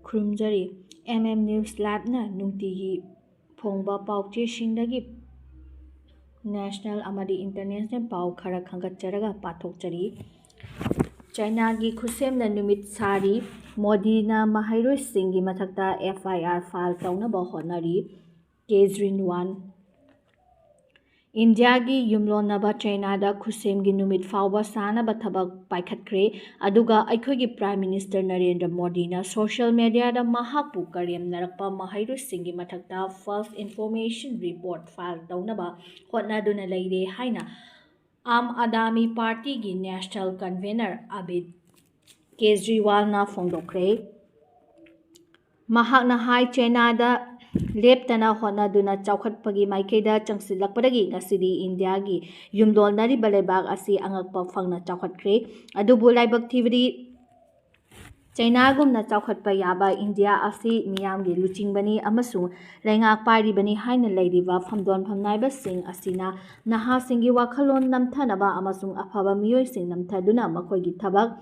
ꯈꯨꯔꯨꯝꯖꯔꯤ News Labna nungtigi phongba pauchesingdagi national amadi international pau khara khangatjaraga pathokjari Chaina gi Khutshem na Numit Sari Modi na Maheiroi Shing gi Mathakta FIR file taunaba Hotnari Kejriwan India gi yumlonaba Chaina da Khutshem gi numit fauba sanaba thabak paikhatkre aduga aikhogi Prime Minister Narendra Modi na social media da mahakpu karem narakpa Maheiroi Shing gi mathakta false information report file taunaba hotnaduna leire haina Aam Adami Party gi National Convener Abid Kejriwal na phongdokre Mahakna hai Chaina da leptana hotnaduna chawkhatpagi maikaida changsilakpadagi ngasidi India gi yumdolnari balebak asi angakpa phangna chawkhatkre adubu laibak thibadi Chaina gumna chawkhatpa yaba India asi miyamgi luchingbani amasung lengak paribani haina leiriba phamdon phamnaiba sing asina naha singi wakhalon namthanaba amasung afaba miyoi sing namthaduna makhoigi thabak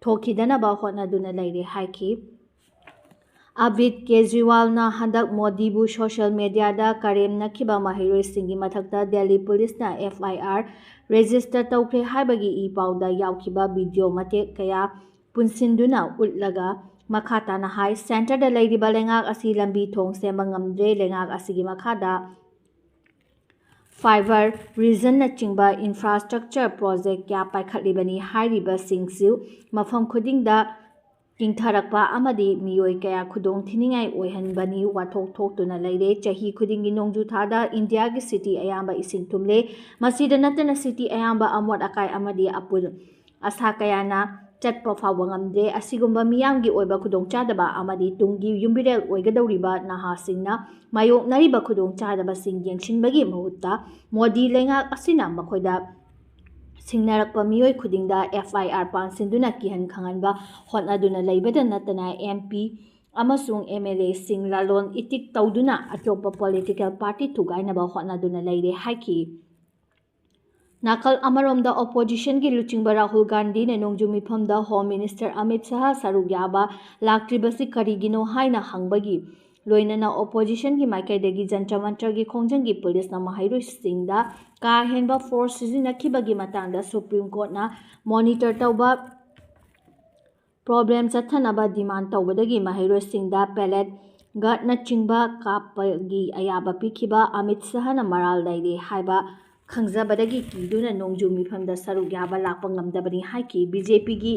thokidanaba hotnaduna leire haiki Abid Kejriwal na handak Modi bu social media da karem nakhiba Maheiroi Shing gi mathakta Delhi Police na FIR register tawkre haibagi e pauda yaukhiba video matek kaya punsinduna utlaga makhata na hai center da leiriba lengak asi lambi thong sema ngamdre lengak asigi makhada fiber region na chingba infrastructure project kya paikhatlibani hairiba singsu mafam khudingda Kingtharakpa amadi miyoi kaya khudong thiningai oihanbani wathok thoktuna leire chahi khudingi nongju thada India gi city ayamba ising thumle masida natana city ayamba amot akai amadi apul asa kayana chatpa fawa ngamde asigumba miyamgi oiba khudong chadaba amadi tunggi yumbirel oigadawriba naha singna mayok nariba khudong chadaba sing yengshinbagi mahutta Modi lengak asina makhoida Singnarakpa miyoi khudingda FIR pansinduna kihan khanganba hotnaduna leibada natana MP amasung MLA sing lalon itik tawduna atopa political party thugainaba hotnaduna leire haiki Nakal amaromda opposition gi luchingba Rahul Gandhi na nongju mifamda Home Minister Amit Shah saruk yaba laktribasi karigino haina hangbagi loinana opposition gi maikaidagi jantra mantra gi khongjang gi police na Maheiroi Shing da ka henba force sizinakibagi matangda Supreme Court na monitor tawba problem chathanaba demand tawbadagi Maheiroi Shing da pellet gat na chingba kapagi ayaba pikhiba Amit Shah na maral leire haiba khangjabadagi kiduna nongju mifamda saruk yaba lakpa ngamdabani haiki BJP gi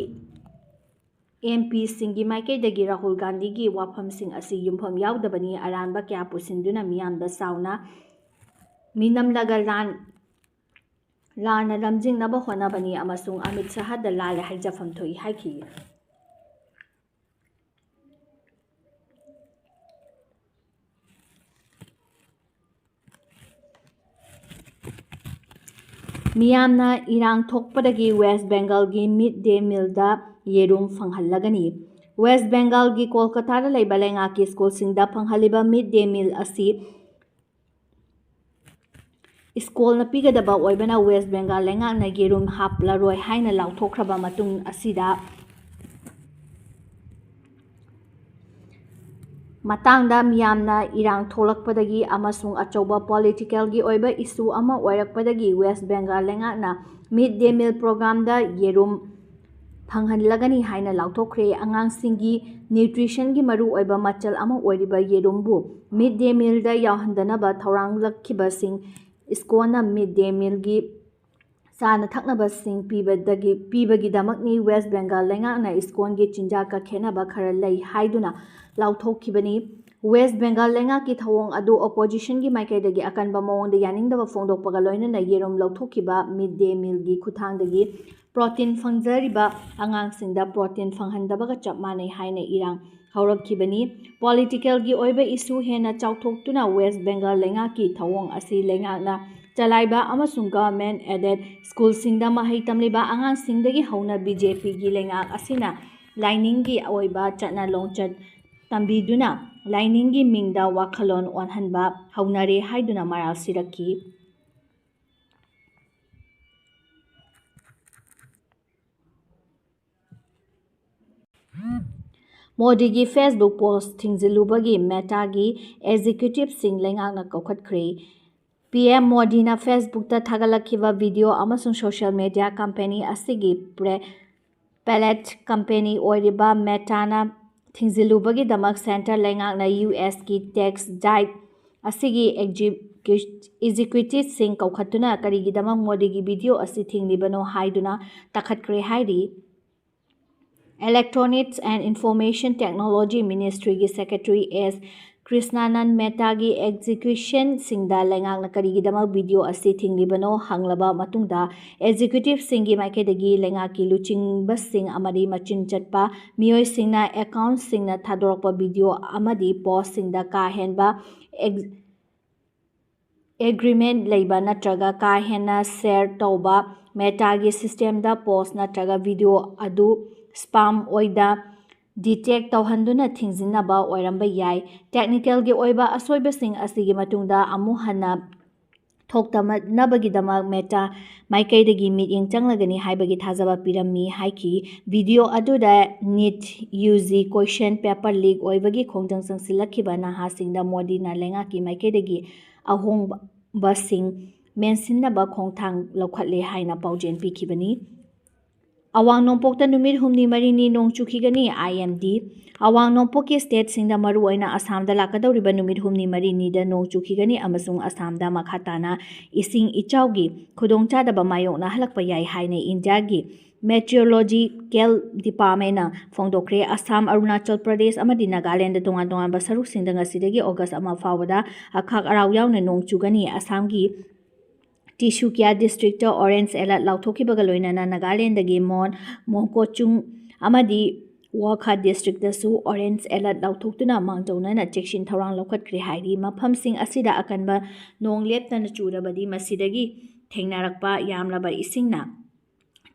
MP Singi Maikaidagi Rahul Gandhi gi wafamsing asi yumpham yaudabani aranba kya pusinduna miyamda sauna minamlaga lana lamjingnaba honabani amasung Amit Shah da lala haijafam thoi haiki Miyamna irang thokpadagi West Bengal gi Midday meal da yerum phanghalagani West Bengal gi Kolkata da leiba lengaki school singda phanghaliba Midday meal asi school na pigadaba oibana West Bengal lengak na yerum haplaroi haina lauthokraba matung asida matangda miyamna irang tholakpadagi amasung achauba political gi oiba issue ama oirakpadagi West Bengal lengakna Midday meal program da yerum phanghanlagani haina lauthokre angangsinggi nutrition gi maru oiba machal ama oiriba yerumbu Midday meal da yauhandanaba thorang sing iskona Midday meal gi sana thaknaba sing pibagidamakni West Bengal lengakna iskongi chinjaka khenaba khara lei haiduna lauthokibani West Bengal lengaki thawong adu opposition gi maikaidagi akanba mawongda yaningdaba phongdokpaga loinana yerum lauthokiba Midday meal gi khuthangdagi protein fangjariba angangsingda protein fanghandabaga chapmanai haina irang haurakibani political gi oiba issue hena chawthoktuna West Bengal lengaki thawong asi lengakna chalaiba amasung government aided school singda mahai tamliba angangsingdagi hauna BJP gi lengak asina lainingi oiba chatna longchat tambiduna lainingi mingda wakhalon onhanba haunare haiduna maral siraki ꯃꯣꯗꯤꯒꯤ Facebook ꯄꯣꯁ ꯊꯤꯡꯖꯤꯜꯂꯨꯕꯒꯤ ꯃꯦꯇꯥꯒꯤ ꯑꯦꯛꯖꯤꯀ꯭ꯌꯨꯇꯤꯕꯁꯤꯡ ꯂꯩꯉꯥꯛꯅ ꯀꯧꯈꯠꯈ꯭ꯔꯦ꯫ PM ꯃꯣꯗꯤꯅ ꯐꯦꯁꯕꯨꯛꯇ ꯊꯥꯒꯠꯂꯛꯈꯤꯕ video ꯑꯃꯁꯨꯡ social media company ꯑꯁꯤꯒꯤ pellet company ꯑꯣꯏꯔꯤꯕ ꯃꯦꯇꯥꯅ ꯊꯤꯡꯖꯤꯜꯂꯨꯕꯒꯤꯗꯃꯛ centre ꯂꯩꯉꯥꯛꯅ ꯌꯨ.ꯑꯦꯁ.ꯀꯤ tax giant ꯑꯁꯤꯒꯤ ꯑꯦꯛꯖꯤꯀ꯭ꯌꯨꯇꯤꯕꯁꯤꯡ ꯀꯧꯈꯠꯇꯨꯅ ꯀꯔꯤꯒꯤꯗꯃꯛ ꯃꯣꯗꯤꯒꯤ ꯚꯤꯗꯤꯑꯣ ꯑꯁꯤ ꯊꯤꯡꯂꯤꯕꯅꯣ ꯍꯥꯏꯗꯨꯅ ꯇꯥꯈꯠꯈ꯭ꯔꯦ ꯍꯥꯏꯔꯤ꯫ ꯏꯂꯦꯛꯇ꯭ꯔꯣꯅꯤꯛꯁ ꯑꯦꯟড ꯏꯟꯐꯣꯔꯃꯦꯁꯟ ꯇꯦꯛꯅꯣꯂꯣꯖꯤ ꯃꯤꯅꯤꯁꯇ꯭ꯔꯤꯒꯤ ꯁꯦꯀ꯭ꯔꯦꯇꯔꯤ ꯑꯦꯁ. ꯀ꯭ꯔꯤꯁꯅꯥꯅꯟ ꯃꯦꯇꯥꯒꯤ ꯑꯦꯛꯖꯤꯀ꯭ꯌꯨꯁꯟꯁꯤꯡꯗ ꯂꯩꯉꯥꯛꯅ ꯀꯔꯤꯒꯤꯗꯃꯛ ꯚꯤꯗꯤꯑꯣ ꯑꯁꯤ ꯊꯤꯡꯂꯤꯕꯅꯣ ꯍꯪꯂꯕ ꯃꯇꯨꯡꯗ ꯑꯦꯛꯖꯤꯀ꯭ꯌꯨꯇꯤꯕꯁꯤꯡꯒꯤ ꯃꯥꯏꯀꯩꯗꯒꯤ ꯂꯩꯉꯥꯛꯀꯤ ꯂꯨꯆꯤꯡꯕꯁꯤꯡ ꯑꯃꯗꯤ ꯃꯆꯤꯟ ꯆꯠꯄ ꯃꯤꯑꯣꯏꯁꯤꯡꯅ ꯑꯦꯀꯥꯎꯟꯠꯁꯤꯡꯅ ꯊꯥꯗꯣꯔꯛꯄ ꯚꯤꯗꯤꯑꯣ ꯑꯃꯗꯤ ꯄꯣꯁꯠꯁꯤꯡꯗ ꯀꯥ ꯍꯦꯟꯕ ꯑꯦꯒ꯭ꯔꯤꯃꯦꯟꯠ ꯂꯩꯕ ꯅꯠꯇ꯭ꯔꯒ ꯀꯥ ꯍꯦꯟꯅ ꯁꯦꯌꯔ ꯇꯧꯕ, ꯃꯦꯇꯥꯒꯤ ꯁꯤꯁꯇꯦꯝꯗ ꯄꯣꯁꯠ ꯅꯠꯇ꯭ꯔꯒ ꯚꯤꯗꯤꯑꯣ ꯑꯗꯨ ꯁ꯭ꯄꯥꯝ ꯑꯣꯏꯅ ꯗꯤꯇꯦꯛ ꯇꯧꯍꯟꯗꯨꯅ ꯊꯤꯡꯖꯤꯟꯅꯕ ꯑꯣꯏꯔꯝꯕ ꯌꯥꯏ꯫ ꯇꯦꯛꯅꯤꯀꯦꯜꯒꯤ ꯑꯣꯏꯕ ꯑꯁꯣꯏꯕꯁꯤꯡ ꯑꯁꯤꯒꯤ ꯃꯇꯨꯡꯗ ꯑꯃꯨꯛ ꯍꯟꯅ ꯊꯣꯛꯇꯅꯕꯒꯤꯗꯃꯛ ꯃꯦꯇꯥ ꯃꯥꯏꯀꯩꯗꯒꯤ ꯃꯤꯠꯌꯦꯡ ꯆꯪꯂꯒꯅꯤ ꯍꯥꯏꯕꯒꯤ ꯊꯥꯖꯕ ꯄꯤꯔꯝꯃꯤ ꯍꯥꯏꯈꯤ꯫ ꯚꯤꯗꯤꯑꯣ ꯑꯗꯨꯗ ꯅꯤꯠ ꯌꯨ.ꯖꯤ. ꯀꯣꯏꯁꯟ ꯄꯦꯄꯔ ꯂꯤꯛ ꯑꯣꯏꯕꯒꯤ ꯈꯣꯡꯖꯪ ꯆꯪꯁꯤꯜꯂꯛꯈꯤꯕ ꯅꯍꯥꯁꯤꯡꯗ ꯃꯣꯗꯤꯅ ꯂꯩꯉꯥꯛꯀꯤ ꯃꯥꯏꯀꯩꯗꯒꯤ ꯑꯍꯣꯡꯕꯁꯤꯡ ꯃꯦꯟꯁꯤꯟꯅꯕ ꯈꯣꯡꯊꯥꯡ ꯂꯧꯈꯠꯂꯦ ꯍꯥꯏꯅ ꯄꯥꯎꯖꯦꯜ ꯄꯤꯈꯤꯕꯅꯤ꯫ ꯑꯋꯥꯡ ꯅꯣꯡꯄꯣꯛꯇ ꯅꯨꯃꯤꯠ ꯍꯨꯝꯅꯤ-ꯃꯔꯤꯅꯤ ꯅꯣꯡ ꯆꯨꯈꯤꯒꯅꯤ꯫ ꯑꯥꯏ.ꯑꯦꯝ.ꯗꯤ. ꯑꯋꯥꯡ ꯅꯣꯡꯄꯣꯛꯀꯤ ꯁ꯭ꯇꯦꯠꯁꯤꯡꯗ ꯃꯔꯨꯑꯣꯏꯅ ꯑꯁꯥꯝꯗ ꯂꯥꯛꯀꯗꯧꯔꯤꯕ ꯅꯨꯃꯤꯠ ꯍꯨꯝꯅꯤ-ꯃꯔꯤꯅꯤꯗ ꯅꯣꯡ ꯆꯨꯈꯤꯒꯅꯤ ꯑꯃꯁꯨꯡ ꯑꯁꯥꯝꯗ ꯃꯈꯥ ꯇꯥꯅ ꯏꯁꯤꯡ ꯏꯆꯥꯎꯒꯤ ꯈꯨꯗꯣꯡꯆꯥꯗꯕ ꯃꯥꯌꯣꯛꯅꯍꯜꯂꯛꯄ ꯌꯥꯏ ꯍꯥꯏꯅ ꯏꯟꯗꯤꯌꯥꯒꯤ ꯃꯦꯇꯤꯑꯣꯔꯣꯂꯣꯖꯤꯀꯦꯜ ꯗꯤꯄꯥꯔꯠꯃꯦꯟꯠꯅ ꯐꯣꯡꯗꯣꯛꯈ꯭ꯔꯦ꯫ ꯑꯁꯥꯝ, ꯑꯔꯨꯅꯥꯆꯜ ꯄ꯭ꯔꯗꯦꯁ ꯑꯃꯗꯤ ꯅꯥꯒꯥꯂꯦꯟꯗ ꯇꯣꯉꯥꯟ ꯇꯣꯉꯥꯟꯕ ꯁꯔꯨꯛꯁꯤꯡꯗ ꯉꯁꯤꯗꯒꯤ ꯑꯣꯒꯁꯠ 1 ꯐꯥꯎꯕꯗ ꯑꯈꯥꯛ-ꯑꯔꯥꯎ ꯌꯥꯎꯅ ꯅꯣꯡ ꯆꯨꯒꯅꯤ꯫ ꯑꯁꯥꯝꯒꯤ ꯇꯤꯟꯁꯨꯀꯤꯌꯥ ꯗꯤꯁꯇ꯭ꯔꯤꯛꯇ ꯑꯣꯔꯦꯟꯖ ꯑꯦꯂꯔꯠ ꯂꯥꯎꯊꯣꯛꯈꯤꯕꯒ ꯂꯣꯏꯅꯅ ꯅꯥꯒꯥꯂꯦꯟꯗꯒꯤ ꯃꯣꯡꯀꯣꯆꯨꯡ ꯑꯃꯗꯤ ꯋꯣꯈꯥ ꯗꯤꯁꯇ꯭ꯔꯤꯛꯇꯁꯨ ꯑꯣꯔꯦꯟꯖ ꯑꯦꯂꯔꯠ ꯂꯥꯎꯊꯣꯛꯇꯨꯅ ꯃꯥꯡꯖꯧꯅꯅ ꯆꯦꯛꯁꯤꯟ ꯊꯧꯔꯥꯡ ꯂꯧꯈꯠꯈ꯭ꯔꯦ ꯍꯥꯏꯔꯤ꯫ ꯃꯐꯝꯁꯤꯡ ꯑꯁꯤꯗ ꯑꯀꯟꯕ ꯅꯣꯡ ꯂꯦꯞꯇꯅ ꯆꯨꯔꯕꯗꯤ ꯃꯁꯤꯗꯒꯤ ꯊꯦꯡꯅꯔꯛꯄ ꯌꯥꯝꯂꯕ ꯏꯁꯤꯡꯅ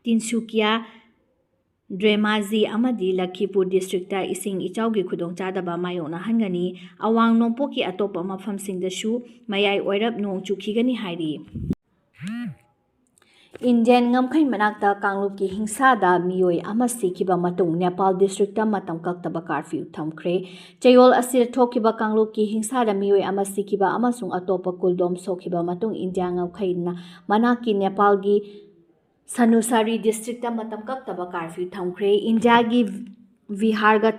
ꯇꯤꯟꯁꯨꯀꯤꯌꯥ, ꯙ꯭ꯔꯦꯃꯥꯖꯤ ꯑꯃꯗꯤ ꯂꯈꯤꯄꯨꯔ ꯗꯤꯁꯇ꯭ꯔꯤꯛꯇ ꯏꯁꯤꯡ ꯏꯆꯥꯎꯒꯤ ꯈꯨꯗꯣꯡꯆꯥꯗꯕ ꯃꯥꯌꯣꯛꯅꯍꯟꯒꯅꯤ꯫ ꯑꯋꯥꯡ ꯅꯣꯡꯄꯣꯛꯀꯤ ꯑꯇꯣꯞꯄ ꯃꯐꯝꯁꯤꯡꯗꯁꯨ ꯃꯌꯥꯏ ꯑꯣꯏꯔꯞ ꯅꯣꯡ ꯆꯨꯈꯤꯒꯅꯤ ꯍꯥꯏꯔꯤ꯫ ꯏꯟꯗꯤꯌꯟ ꯉꯝꯈꯩ ꯃꯅꯥꯛꯇ ꯀꯥꯡꯂꯨꯞꯀꯤ ꯍꯤꯡꯁꯥꯗ ꯃꯤꯑꯣꯏ ꯑꯃ ꯁꯤꯈꯤꯕ ꯃꯇꯨꯡ ꯅꯦꯄꯥꯜ ꯗꯤꯁꯇ꯭ꯔꯤꯛꯇ ꯃꯇꯝ ꯀꯛꯇꯕ ꯀꯥꯔꯐ꯭ꯌꯨ ꯊꯝꯈ꯭ꯔꯦ꯫ ꯆꯌꯣꯜ ꯑꯁꯤꯗ ꯊꯣꯛꯈꯤꯕ ꯀꯥꯡꯂꯨꯞꯀꯤ ꯍꯤꯡꯁꯥꯗ ꯃꯤꯑꯣꯏ ꯑꯃ ꯁꯤꯈꯤꯕ ꯑꯃꯁꯨꯡ ꯑꯇꯣꯞꯄ ꯀꯨꯜꯗꯣꯝ ꯁꯣꯛꯈꯤꯕ ꯃꯇꯨꯡ ꯏꯟꯗꯤꯌꯥ ꯉꯝꯈꯩ ꯃꯅꯥꯛꯀꯤ ꯅꯦꯄꯥꯜꯒꯤ ꯁꯅꯨꯁꯥꯔꯤ ꯗꯤꯁꯇ꯭ꯔꯤꯛꯇ ꯃꯇꯝ ꯀꯛꯇꯕ ꯀꯥꯔꯐ꯭ꯌꯨ ꯊꯝꯈ꯭ꯔꯦ꯫ ꯏꯟꯗꯤꯌꯥꯒꯤ ꯕꯤꯍꯥꯔꯒ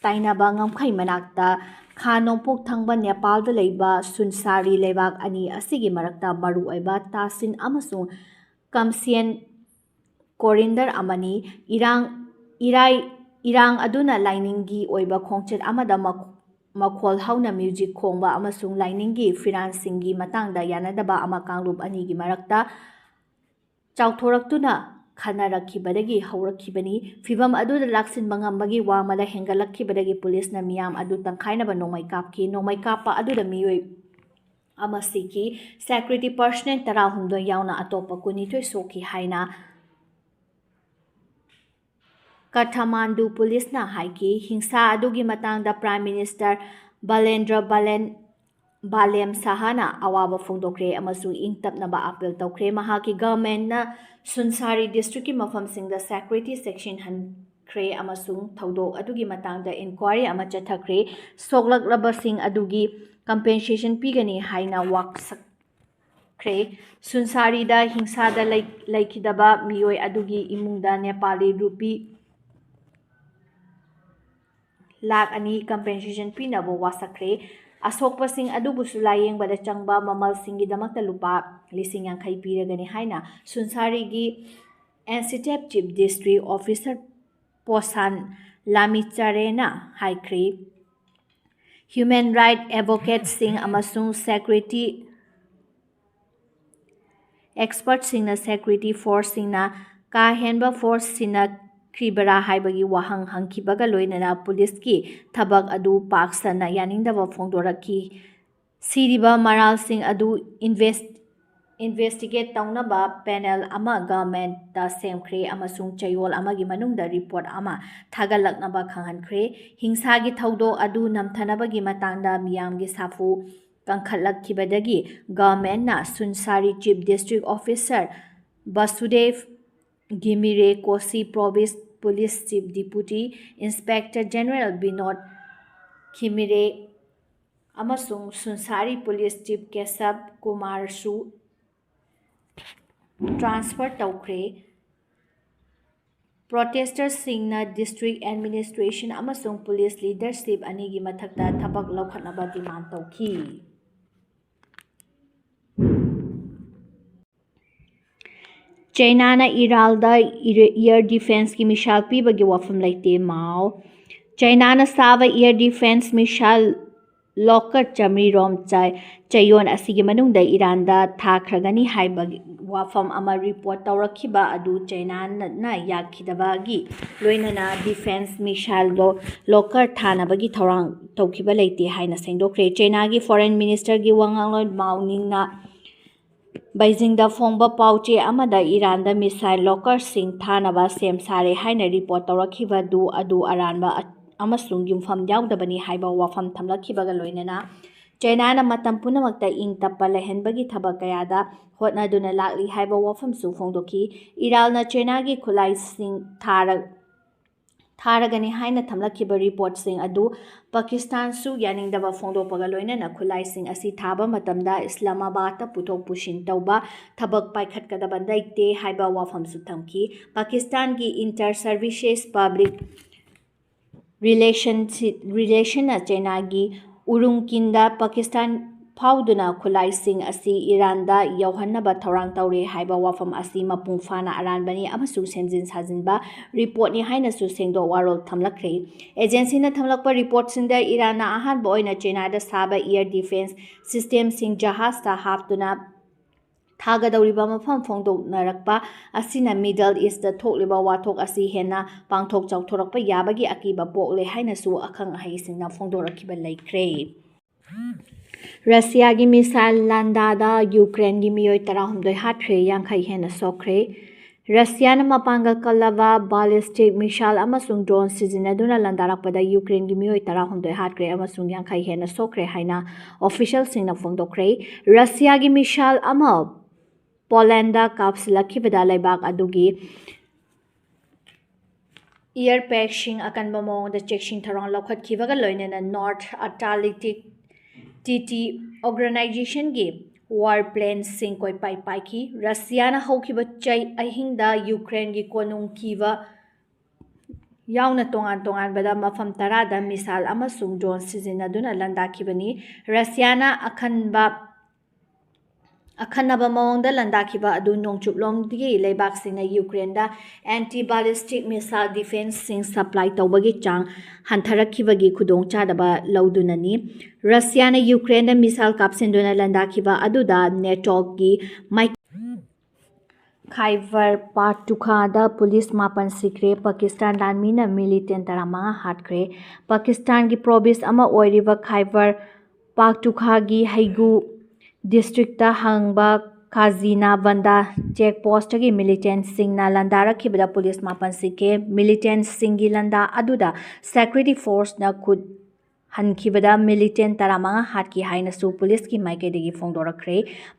ꯇꯥꯏꯅꯕ ꯉꯝꯈꯩ ꯃꯅꯥꯛꯇ ꯈꯥ ꯅꯣꯡꯄꯣꯛ ꯊꯪꯕ ꯅꯦꯄꯥꯜꯗ ꯂꯩꯕ ꯁꯨꯟꯁꯥꯔꯤ ꯂꯩꯕꯥꯛ ꯑꯅꯤ ꯑꯁꯤꯒꯤ ꯃꯔꯛꯇ ꯃꯔꯨꯑꯣꯏꯕ ꯇꯥꯁꯤꯟ ꯑꯃꯁꯨꯡ ꯀꯝꯁꯤꯌꯟ ꯀꯣꯔꯤꯗꯔ ꯑꯃꯅꯤ꯫ ꯏꯔꯥꯡ ꯑꯗꯨꯅ ꯂꯥꯏꯅꯤꯡꯒꯤ ꯑꯣꯏꯕ ꯈꯣꯡꯆꯠ ꯑꯃꯗ ꯃꯈꯣꯜ ꯍꯧꯅ ꯃ꯭ꯌꯨꯖꯤꯛ ꯈꯣꯡꯕ ꯑꯃꯁꯨꯡ ꯂꯥꯏꯅꯤꯡꯒꯤ ꯐꯤꯔꯥꯟꯁꯤꯡꯒꯤ ꯃꯇꯥꯡꯗ ꯌꯥꯅꯗꯕ ꯑꯃ ꯀꯥꯡꯂꯨꯞ ꯑꯅꯤꯒꯤ ꯃꯔꯛꯇ ꯆꯥꯎꯊꯣꯔꯛꯇꯨꯅ ꯈꯠꯅꯔꯛꯈꯤꯕꯗꯒꯤ ꯍꯧꯔꯛꯈꯤꯕꯅꯤ꯫ ꯐꯤꯚꯝ ꯑꯗꯨꯗ ꯂꯥꯛꯁꯤꯟꯕ ꯉꯝꯕꯒꯤ ꯋꯥꯡꯃꯗ ꯍꯦꯟꯒꯠꯂꯛꯈꯤꯕꯗꯒꯤ ꯄꯨꯂꯤꯁꯅ ꯃꯤꯌꯥꯝ ꯑꯗꯨ ꯇꯪꯈꯥꯏꯅꯕ ꯅꯣꯡꯃꯩ ꯀꯥꯞꯈꯤ꯫ ꯅꯣꯡꯃꯩ ꯀꯥꯞꯄ ꯑꯗꯨꯗ ꯃꯤꯑꯣꯏ ꯑꯃ ꯁꯤꯈꯤ꯫ ꯁꯦꯀ꯭ꯌꯨꯔꯤꯇꯤ ꯄꯔꯁꯅꯦꯜ 12 ꯌꯥꯎꯅ ꯑꯇꯣꯞꯄ 12 ꯁꯣꯛꯈꯤ ꯍꯥꯏꯅ ꯀꯊꯃꯥꯟꯗꯨ ꯄꯨꯂꯤꯁꯅ ꯍꯥꯏꯈꯤ꯫ ꯍꯤꯡꯁꯥ ꯑꯗꯨꯒꯤ ꯃꯇꯥꯡꯗ ꯄ꯭ꯔꯥꯏꯝ ꯃꯤꯅꯤꯁꯇꯔ ꯕꯥꯂꯦꯟꯗ꯭ꯔ ꯕꯥꯂꯦꯝ ꯁꯥꯍꯅ ꯑꯋꯥꯕ ꯐꯣꯡꯗꯣꯛꯈ꯭ꯔꯦ ꯑꯃꯁꯨꯡ ꯏꯪ ꯇꯞꯅꯕ ꯑꯥꯄꯤꯜ ꯇꯧꯈ꯭ꯔꯦ꯫ ꯃꯍꯥꯛꯀꯤ ꯒꯚꯔꯟꯃꯦꯟꯠꯅ ꯁꯨꯟꯁꯥꯔꯤ ꯗꯤꯁꯇ꯭ꯔꯤꯛꯀꯤ ꯃꯐꯝꯁꯤꯡꯗ ꯁꯦꯀ꯭ꯌꯨꯔꯤꯇꯤ ꯆꯦꯛꯁꯤꯟꯍꯟꯈ꯭ꯔꯦ ꯑꯃꯁꯨꯡ ꯊꯧꯗꯣꯛ ꯑꯗꯨꯒꯤ ꯃꯇꯥꯡꯗ ꯏꯟꯀ꯭ꯋꯥꯔꯤ ꯑꯃ ꯆꯠꯊꯈ꯭ꯔꯦ꯫ ꯁꯣꯛꯂꯛꯂꯕꯁꯤꯡ ꯑꯗꯨꯒꯤ ꯀꯝꯄꯦꯟꯁꯦꯁꯟ ꯄꯤꯒꯅꯤ ꯍꯥꯏꯅ ꯋꯥꯁꯛꯈ꯭ꯔꯦ꯫ ꯁꯨꯟꯁꯥꯔꯤꯗ ꯍꯤꯡꯁꯥꯗ ꯂꯩꯈꯤꯗꯕ ꯃꯤꯑꯣꯏ ꯑꯗꯨꯒꯤ ꯏꯃꯨꯡꯗ ꯅꯦꯄꯥꯂꯤ ꯔꯨꯄꯤ 2,00,000 ꯀꯝꯄꯦꯟꯁꯦꯁꯟ ꯄꯤꯅꯕ ꯋꯥꯁꯛꯈ꯭ꯔꯦ꯫ ꯑꯁꯣꯛꯄꯁꯤꯡ ꯑꯗꯨꯕꯨꯁꯨ ꯂꯥꯌꯦꯡꯕꯗ ꯆꯪꯕ ꯃꯃꯜꯁꯤꯡꯒꯤꯗꯃꯛꯇ ꯂꯨꯄꯥ 50,000 ꯄꯤꯔꯒꯅꯤ ꯍꯥꯏꯅ ꯁꯨꯟꯁꯥꯔꯤꯒꯤ ꯑꯦꯟꯁꯤꯇꯦꯞ ꯆꯤꯐ ꯗꯤꯁꯇ꯭ꯔꯤꯛ ꯑꯣꯐꯤꯁꯥꯔ ꯄꯣꯁꯥꯟ ꯂꯥꯃꯤꯆꯥꯔꯦꯅ ꯍꯥꯏꯈ꯭ꯔꯦ꯫ ꯍ꯭ꯌꯨꯃꯦꯟ ꯔꯥꯏꯠ ꯑꯦꯗꯚꯣꯀꯦꯠꯁꯤꯡ ꯑꯃꯁꯨꯡ ꯁꯦꯀ꯭ꯌꯨꯔꯤꯇꯤ ꯑꯦꯛꯁꯄꯔꯠꯁꯤꯡꯅ ꯁꯦꯀ꯭ꯌꯨꯔꯤꯇꯤ ꯐꯣꯔꯁꯁꯤꯡꯅ ꯀꯥ ꯍꯦꯟꯕ ꯐꯣꯔꯁ ꯁꯤꯖꯤꯟꯅꯈ꯭ꯔꯤꯕꯔꯥ ꯍꯥꯏꯕꯒꯤ ꯋꯥꯍꯪ ꯍꯪꯈꯤꯕꯒ ꯂꯣꯏꯅꯅ ꯄꯨꯂꯤꯁꯀꯤ ꯊꯕꯛ ꯑꯗꯨ ꯄꯥꯛ ꯁꯟꯅ ꯌꯥꯅꯤꯡꯗꯕ ꯐꯣꯡꯗꯣꯔꯛꯈꯤ꯫ ꯁꯤꯔꯤꯕ ꯃꯔꯥꯜꯁꯤꯡ ꯑꯗꯨ ꯏꯟꯚꯦꯁꯇꯤꯒꯦꯠ ꯇꯧꯅꯕ ꯄꯦꯅꯦꯜ ꯑꯃ ꯒꯚꯔꯟꯃꯦꯟꯠꯇ ꯁꯦꯝꯈ꯭ꯔꯦ ꯑꯃꯁꯨꯡ ꯆꯌꯣꯜ ꯑꯃꯒꯤ ꯃꯅꯨꯡꯗ ꯔꯤꯄꯣꯔꯠ ꯑꯃ ꯊꯥꯒꯠꯂꯛꯅꯕ ꯈꯪꯍꯟꯈ꯭ꯔꯦ꯫ ꯍꯤꯡꯁꯥꯒꯤ ꯊꯧꯗꯣꯛ ꯑꯗꯨ ꯅꯝꯊꯅꯕꯒꯤ ꯃꯇꯥꯡꯗ ꯃꯤꯌꯥꯝꯒꯤ ꯁꯥꯐꯨ ꯀꯟꯈꯠꯂꯛꯈꯤꯕꯗꯒꯤ ꯒꯚꯔꯟꯃꯦꯟꯠꯅ ꯁꯨꯟꯁꯥꯔꯤ chief district officer Basudev Ghimire Koshi Police Chief Deputy Inspector General Binod Khimire amasung Sunsari Police Chief Kesab Kumar su transfer taukhre. Protestersingna district administration amasung police leadership anigi mathakta thabak laukhatnaba demand tauki. Chaina na Iralda air defense ki mishal pibagi wafam laite mao. Chaina na sava air defense mishal locker chamri rom chai chayon asigi manungda Iranda thakragani haibagi wafam ama report tawrakhiba adu Chaina na yakhidabagi loinana defense mishal do locker thanabagi thorang tawkiba laite haina sengdokre. Chaina gi foreign minister gi wangangloi mauningna Beijingda phongba pauche amada Iranda missile locker sing thanaba sem sare haina report tawrakhiba du adu aranba amasung yumfam yaudabani haiba wafam thamlakhibaga loinana Chaina na matam punamakta ing tappa lehenbagi thabak kayada hotnaduna lakli haiba wafam su phongdoki Iral na Chaina gi khulai sing tharagani haina thamlakhiba report sing adu Pakistan su yaningdaba phongdokpaga loinana khulai sing asi thaba matamda Islamabad ta puthok pushin tauba thabak paikhatkadaba daite haiba wafam su thamki. Pakistan gi inter services public relation na Chaina gi urungkinda Pakistan fauduna khulai sing asi Iranda yauhannaba thorang taure haiba wafam asi mapung fana aranbani amasung semjin sajinba report ni haina su sengdo warol thamlakre. Agency na thamlakpa report sinda Irana ahan boina Chaina da saba air defense system sing jahaz ta haftuna Thagadauriba mafam phongdoknarakpa asina Middle East da thokliba wathok asi hena pangthok chawthorakpa yabagi akiba pokle haina su akhang ahai singna phongdorakhiba laikre. Russia gi missile landada Ukraine gi miyoi 12 hathre yankhai hena sokre. Russia na mapanga kalava ballistic missile amasung drone sizinaduna landarakpada Ukraine gi miyoi 12 hathre amasung yankhai hena sokre haina official singna phongdokre. Russia gi missile ama Polanda kapsilakibada laibak adugi air pashing akanba mawngda checksing tharong laukhatkibaga loinana North Atlantic TT organization gi warplane sing koi pai ki Russia na haukiba chai ahingda Ukraine gi konung kiba yauna tongan bada mafam tarada misal amasung drone sizinaduna landakibani Russia na akhanaba mawngda landakhiba adu nongchuplomdigi leibaksingna Ukraine da anti-ballistic missile defense sing supply tawbagi chang hantharakibagi khudongchadaba laudunani Russia na Ukraine da missile kapsinduna landakhiba aduda NATO gi Khyber Pakhtunkhwa da police mapan sikre Pakistan lanmina militant taramanga hatkre Pakistan gi province ama oiriba Khyber Pakhtunkhwa gi haigu district ta hangba Khazina Banda checkpost gi militant singna landara khibada police mapan sike militant singi landa aduda security force na khud hankhibada militant taramanga hatki haina su police ki maikedi phongdorakre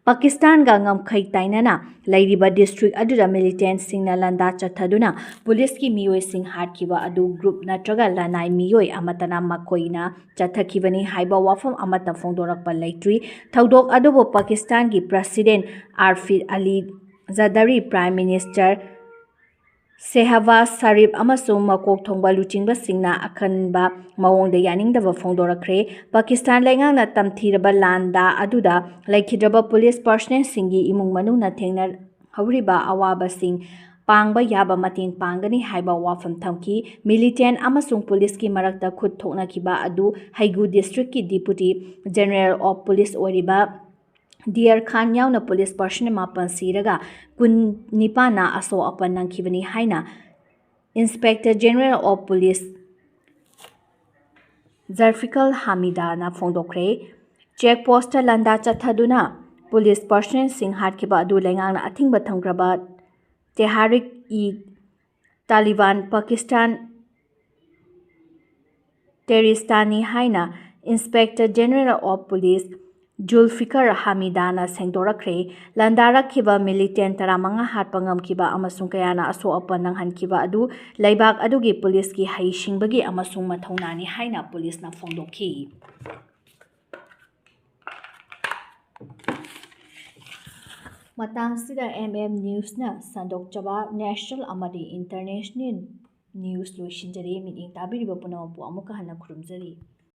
Pakistan ga ngamkhai tainana lairiba district aduda militant singna landa chathaduna police ki miyoi sing hatkiba adu group natraga lanai miyoi amatana makoina chathakibani haiba wafam amata phongdorakpa laitri thaudok adubo Pakistan gi president Arif Ali Zardari prime minister Shehbaz Sharif amasung makok thongba luchingba singna akhanba mawongda yaningdaba phongdorakre Pakistan laingang tamthiraba landa aduda laikhidraba police personnel singi imung manungna thengna hawriba awaba sing pangba yaba mateng pangani haiba wafam thamki militant amasung police ki marakta khud thoknakiba adu haigu district ki deputy general of police oriba Dear Khan yauna police personnel mapan siraga kun nipana aso apan nangkhibani haina Inspector General of Police Zarfikal Hamida na phongdokre checkpost landa chathaduna police personnel sing hatkiba adu lengang na athingba thamgraba Tehrik-e-Taliban Pakistan Teristani haina Inspector General of Police ꯖꯨꯜꯐꯤꯀꯔ ꯍꯥꯃꯤꯗꯥꯅ ꯁꯦꯡꯗꯣꯔꯛꯈ꯭ꯔꯦ꯫ ꯂꯥꯟꯗꯥꯔꯛꯈꯤꯕ ꯃꯤꯂꯤꯇꯦꯟ 15 ꯍꯥꯠꯄ ꯉꯝꯈꯤꯕ ꯑꯃꯁꯨꯡ ꯀꯌꯥꯅ ꯑꯁꯣꯛ-ꯑꯄꯟ ꯅꯪꯍꯟꯈꯤꯕ ꯑꯗꯨ ꯂꯩꯕꯥꯛ ꯑꯗꯨꯒꯤ ꯄꯨꯂꯤꯁꯀꯤ ꯍꯩꯁꯤꯡꯕꯒꯤ ꯑꯃꯁꯨꯡ ꯃꯊꯧꯅꯥꯅꯤ ꯍꯥꯏꯅ ꯄꯨꯂꯤꯁꯅ ꯐꯣꯡꯗꯣꯛꯈꯤ꯫ ꯃꯇꯥꯡꯁꯤꯗ ꯅ꯭ꯌꯨꯁꯅ ꯁꯟꯗꯣꯛꯆꯕ ꯅꯦꯁꯅꯦꯜ ꯑꯃꯗꯤ ꯏꯟꯇꯔꯅꯦꯁꯅꯦꯜ ꯅ꯭ꯌꯨꯁ ꯂꯣꯏꯁꯤꯟꯖꯔꯤ꯫ ꯃꯤꯠꯌꯦꯡ ꯇꯥꯕꯤꯔꯤꯕ ꯄꯨꯝꯅꯃꯛꯄꯨ ꯑꯃꯨꯛꯀ ꯍꯟꯅ ꯈꯨꯔꯨꯝꯖꯔꯤ꯫